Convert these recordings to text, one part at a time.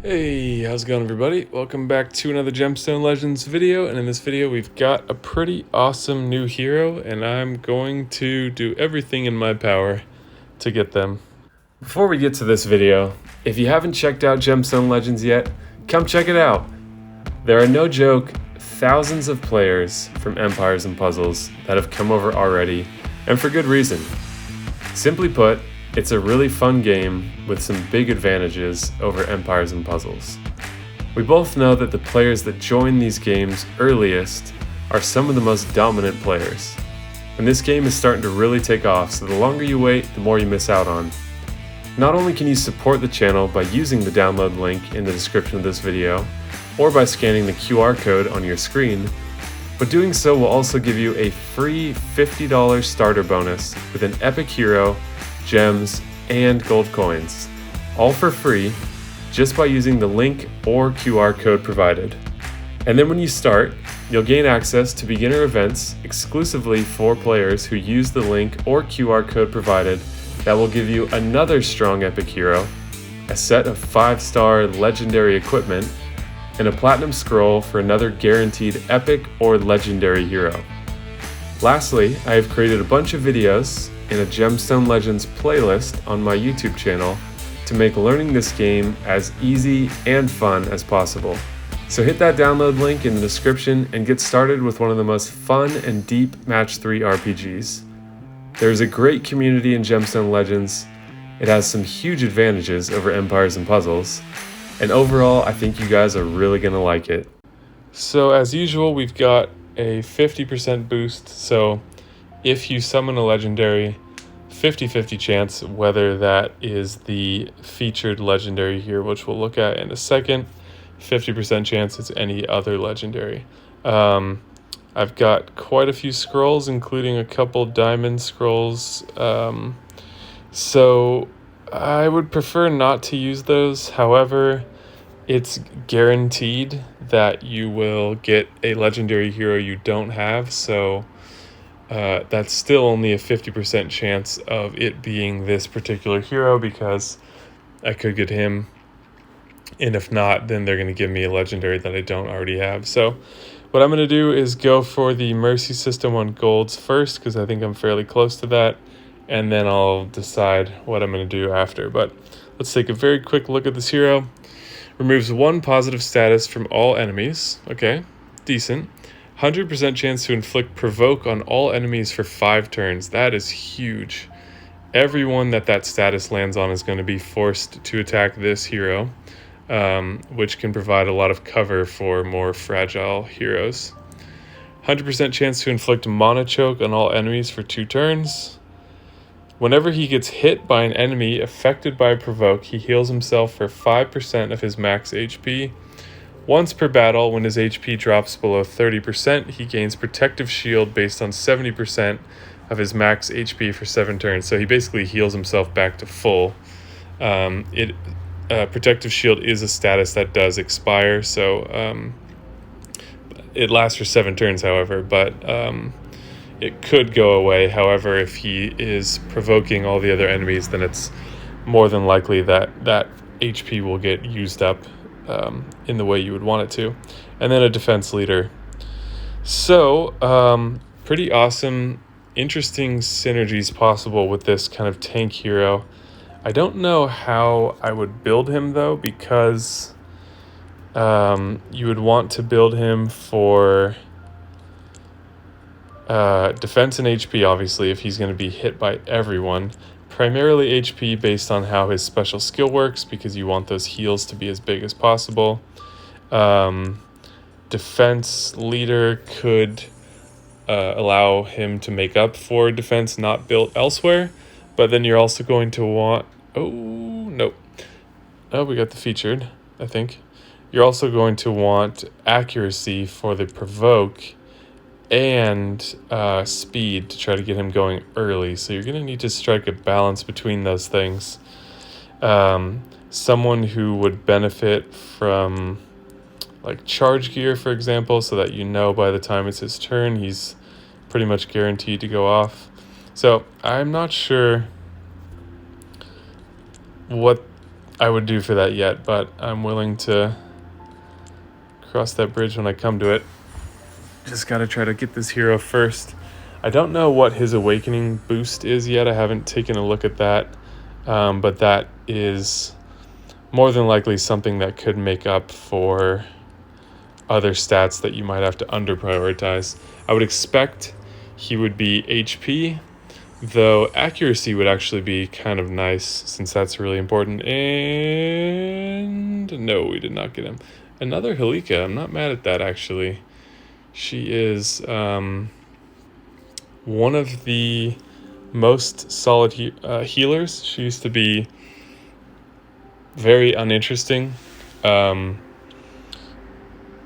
Hey, how's it going, everybody? Welcome back to another Gemstone Legends video, and in this video we've got a pretty awesome new hero, and I'm going to do everything in my power to get them. Before we get to this video, if you haven't checked out Gemstone Legends yet, come check it out! There are, no joke, thousands of players from Empires and Puzzles that have come over already, and for good reason. Simply put, it's a really fun game with some big advantages over Empires and Puzzles. We both know that the players that join these games earliest are some of the most dominant players. And this game is starting to really take off, so the longer you wait, the more you miss out on. Not only can you support the channel by using the download link in the description of this video, or by scanning the QR code on your screen, but doing so will also give you a free $50 starter bonus with an epic hero, gems, and gold coins, all for free, just by using the link or QR code provided. And then when you start, you'll gain access to beginner events exclusively for players who use the link or QR code provided that will give you another strong epic hero, a set of 5-star legendary equipment, and a platinum scroll for another guaranteed epic or legendary hero. Lastly, I have created a bunch of videos in a Gemstone Legends playlist on my YouTube channel to make learning this game as easy and fun as possible. So hit that download link in the description and get started with one of the most fun and deep Match 3 RPGs. There's a great community in Gemstone Legends, it has some huge advantages over Empires and Puzzles, and overall I think you guys are really gonna like it. So as usual, we've got a 50% boost, so if you summon a legendary, 50-50 chance whether that is the featured legendary here, which we'll look at in a second. 50% chance it's any other legendary. I've got quite a few scrolls, including a couple diamond scrolls, so I would prefer not to use those. However, it's guaranteed that you will get a legendary hero you don't have, so that's still only a 50% chance of it being this particular hero, because I could get him, and if not, then they're going to give me a legendary that I don't already have. So what I'm going to do is go for the mercy system on golds first, because I think I'm fairly close to that, and then I'll decide what I'm going to do after. But let's take a very quick look at this hero. Removes 1 positive status from all enemies. Okay, decent. 100% chance to inflict provoke on all enemies for 5 turns. That is huge. Everyone that status lands on is going to be forced to attack this hero, which can provide a lot of cover for more fragile heroes. 100% chance to inflict mana choke on all enemies for 2 turns. Whenever he gets hit by an enemy affected by provoke, he heals himself for 5% of his max HP. Once per battle, when his HP drops below 30%, he gains protective shield based on 70% of his max HP for 7 turns. So he basically heals himself back to full. Protective shield is a status that does expire, so it lasts for 7 turns, however, but it could go away. However, if he is provoking all the other enemies, then it's more than likely that HP will get used up in the way you would want it to. And then a defense leader. So pretty awesome, interesting synergies possible with this kind of tank hero. I don't know how I would build him though, because you would want to build him for defense and HP, obviously, if he's going to be hit by everyone. Primarily HP based on how his special skill works, because you want those heals to be as big as possible. Defense leader could allow him to make up for defense not built elsewhere, but then you're also going to want... Oh, nope. Oh, we got the featured, I think. You're also going to want accuracy for the provoke and speed to try to get him going early. So you're going to need to strike a balance between those things. Someone who would benefit from like charge gear, for example, so that you know by the time it's his turn, he's pretty much guaranteed to go off. So I'm not sure what I would do for that yet, but I'm willing to cross that bridge when I come to it. Just gotta try to get this hero first. I don't know what his awakening boost is yet. I haven't taken a look at that, but that is more than likely something that could make up for other stats that you might have to under prioritize. I would expect he would be HP, though accuracy would actually be kind of nice since that's really important. And no, we did not get him. Another Halika. I'm not mad at that, actually. She is one of the most solid healers. She used to be very uninteresting.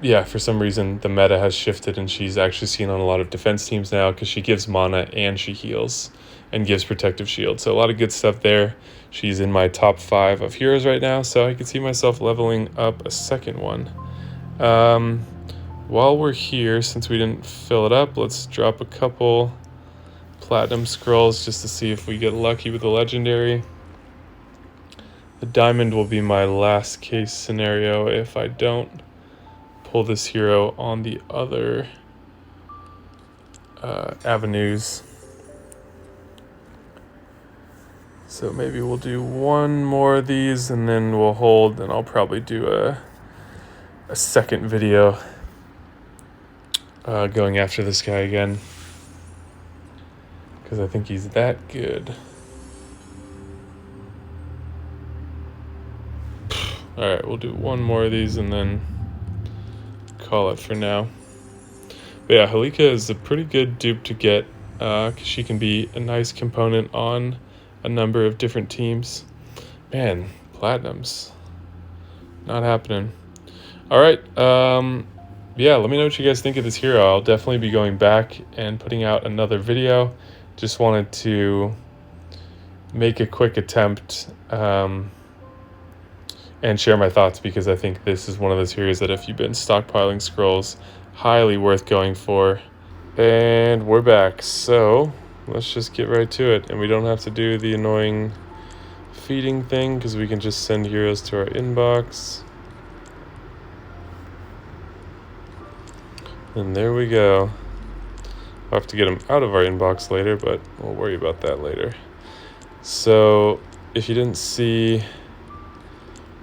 Yeah, for some reason the meta has shifted and she's actually seen on a lot of defense teams now because she gives mana and she heals and gives protective shield. So a lot of good stuff there. She's in my top 5 of heroes right now, so I could see myself leveling up a second one. While we're here, since we didn't fill it up, let's drop a couple platinum scrolls just to see if we get lucky with the legendary. The diamond will be my last case scenario if I don't pull this hero on the other avenues. So maybe we'll do one more of these and then we'll hold, and I'll probably do a second video going after this guy again because I think he's that good. Alright, we'll do one more of these and then call it for now. But yeah, Halika is a pretty good dupe to get because she can be a nice component on a number of different teams. Man, platinums. Not happening. Alright, yeah, let me know what you guys think of this hero. I'll definitely be going back and putting out another video. Just wanted to make a quick attempt and share my thoughts because I think this is one of those heroes that if you've been stockpiling scrolls, highly worth going for. And we're back, so let's just get right to it. And we don't have to do the annoying feeding thing because we can just send heroes to our inbox. And there we go. I'll have to get them out of our inbox later, but we'll worry about that later. So if you didn't see,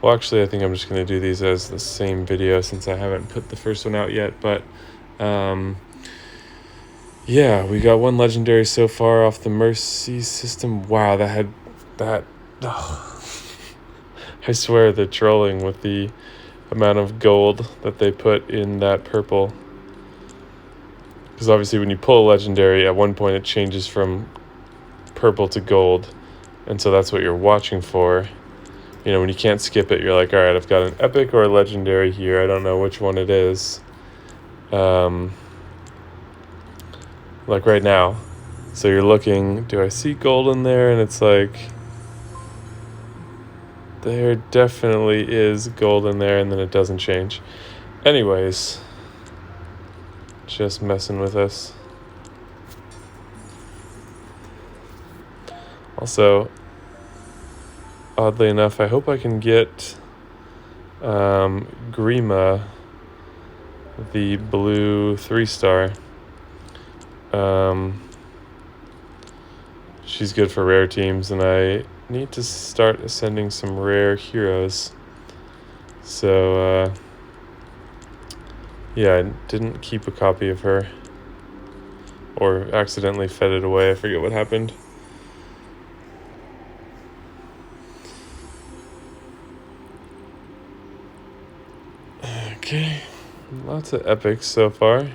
well, actually I think I'm just going to do these as the same video since I haven't put the first one out yet. But yeah, we got one legendary so far off the Mercy system. Wow, that had that. Oh. I swear they're trolling with the amount of gold that they put in that purple. Because obviously when you pull a legendary, at one point it changes from purple to gold. And so that's what you're watching for. You know, when you can't skip it, you're like, all right, I've got an epic or a legendary here. I don't know which one it is. Like right now. So you're looking, do I see gold in there? And it's like, there definitely is gold in there, and then it doesn't change. Anyways, just messing with us. Also, oddly enough, I hope I can get Grima, the blue 3-star. She's good for rare teams, and I need to start ascending some rare heroes. So, yeah, I didn't keep a copy of her. Or accidentally fed it away. I forget what happened. Okay, lots of epics so far.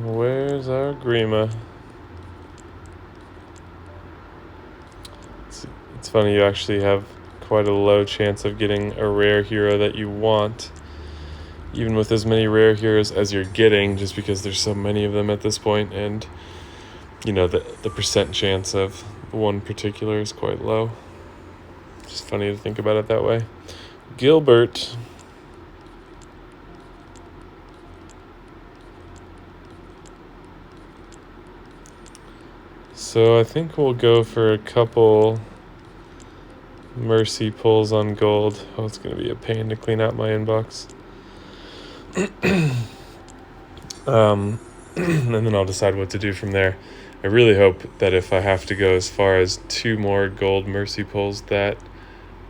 Where's our Grima? It's funny, you actually have quite a low chance of getting a rare hero that you want, even with as many rare heroes as you're getting, just because there's so many of them at this point, and you know, the percent chance of one particular is quite low. Just funny to think about it that way. Gilbert. So I think we'll go for a couple mercy pulls on gold. Oh, it's going to be a pain to clean out my inbox. And then I'll decide what to do from there. I really hope that if I have to go as far as 2 more gold mercy pulls that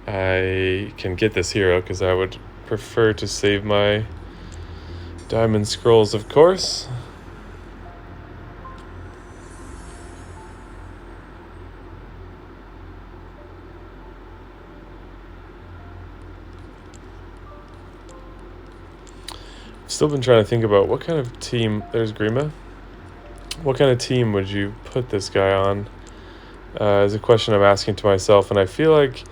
I can get this hero, because I would prefer to save my diamond scrolls, of course. Still been trying to think about what kind of team. There's Grima. What kind of team would you put this guy on? Is a question I'm asking to myself, and I feel like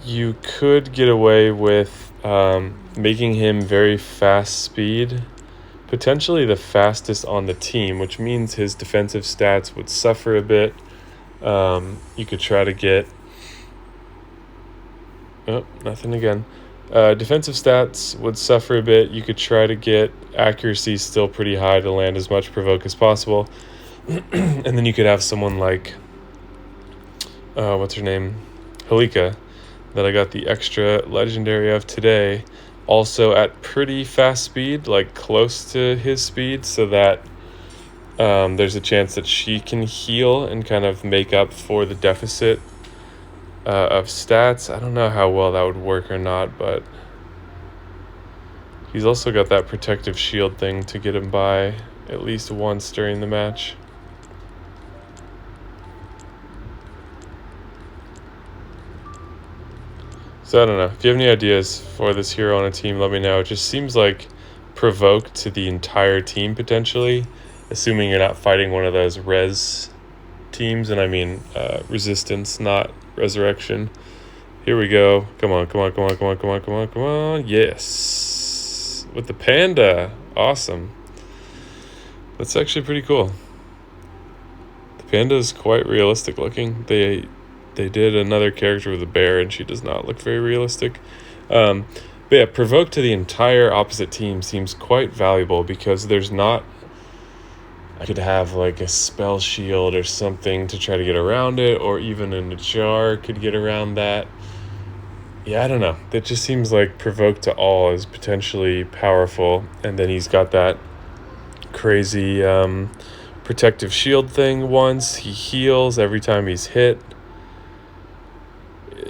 you could get away with making him very fast speed, potentially the fastest on the team, which means his defensive stats would suffer a bit. You could try to get... Oh, nothing again. Defensive stats would suffer a bit. You could try to get accuracy still pretty high to land as much provoke as possible. And then you could have someone like, what's her name? Halika, that I got the extra legendary of today, also at pretty fast speed, like close to his speed, so that there's a chance that she can heal and kind of make up for the deficit of stats. I don't know how well that would work or not, but he's also got that protective shield thing to get him by at least once during the match. So I don't know. If you have any ideas for this hero on a team, let me know. It just seems like provoke to the entire team potentially, assuming you're not fighting one of those res teams, and I mean resistance, not resurrection. Here we go. Come on, come on, come on, come on, come on, come on, come on. Yes. With the panda. Awesome. That's actually pretty cool. The panda is quite realistic looking. They did another character with a bear, and she does not look very realistic. But yeah, provoke to the entire opposite team seems quite valuable, because there's not... I could have like a spell shield or something to try to get around it, or even a Najar could get around that. Yeah, I don't know. That just seems like provoke to all is potentially powerful. And then he's got that crazy protective shield thing once. He heals every time he's hit.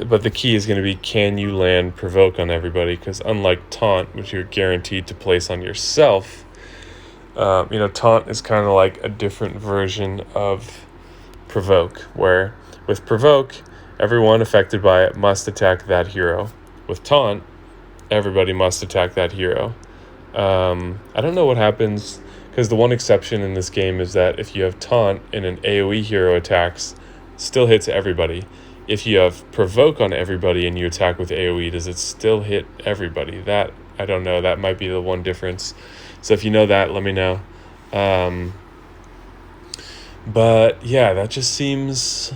But the key is going to be, can you land provoke on everybody? Because unlike taunt, which you're guaranteed to place on yourself, taunt is kind of like a different version of provoke, where with provoke, everyone affected by it must attack that hero. With taunt, everybody must attack that hero. I don't know what happens, because the one exception in this game is that if you have taunt and an AoE hero attacks, still hits everybody. If you have provoke on everybody and you attack with AoE, does it still hit everybody? That, I don't know. That might be the one difference. So if you know that, let me know. But yeah, that just seems...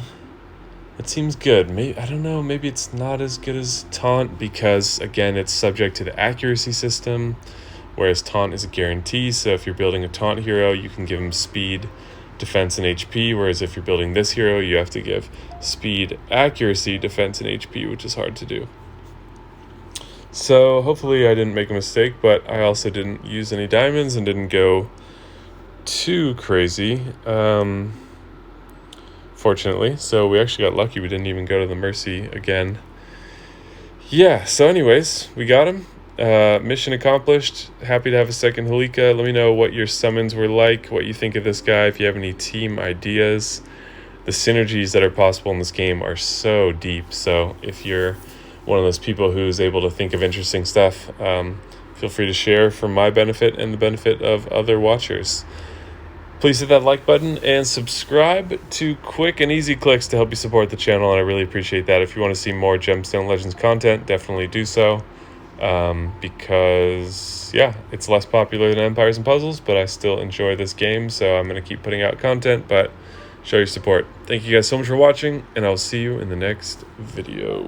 It seems good. Maybe, I don't know, maybe it's not as good as taunt, because again, it's subject to the accuracy system, whereas taunt is a guarantee. So if you're building a taunt hero, you can give him speed, defense, and HP, whereas if you're building this hero, you have to give speed, accuracy, defense, and HP, which is hard to do. So hopefully I didn't make a mistake, but I also didn't use any diamonds and didn't go too crazy, fortunately. So we actually got lucky. We didn't even go to the mercy again. Yeah, so anyways, we got him. Mission accomplished. Happy to have a second Halika. Let me know what your summons were like, what you think of this guy, if you have any team ideas. The synergies that are possible in this game are so deep, so if you're one of those people who's able to think of interesting stuff, feel free to share for my benefit and the benefit of other watchers. Please hit that like button and subscribe. 2 quick and easy clicks to help you support the channel, and I really appreciate that. If you want to see more Gemstone Legends content, definitely do so, because yeah, it's less popular than Empires and Puzzles, but I still enjoy this game, so I'm going to keep putting out content, but show your support. Thank you guys so much for watching, and I'll see you in the next video.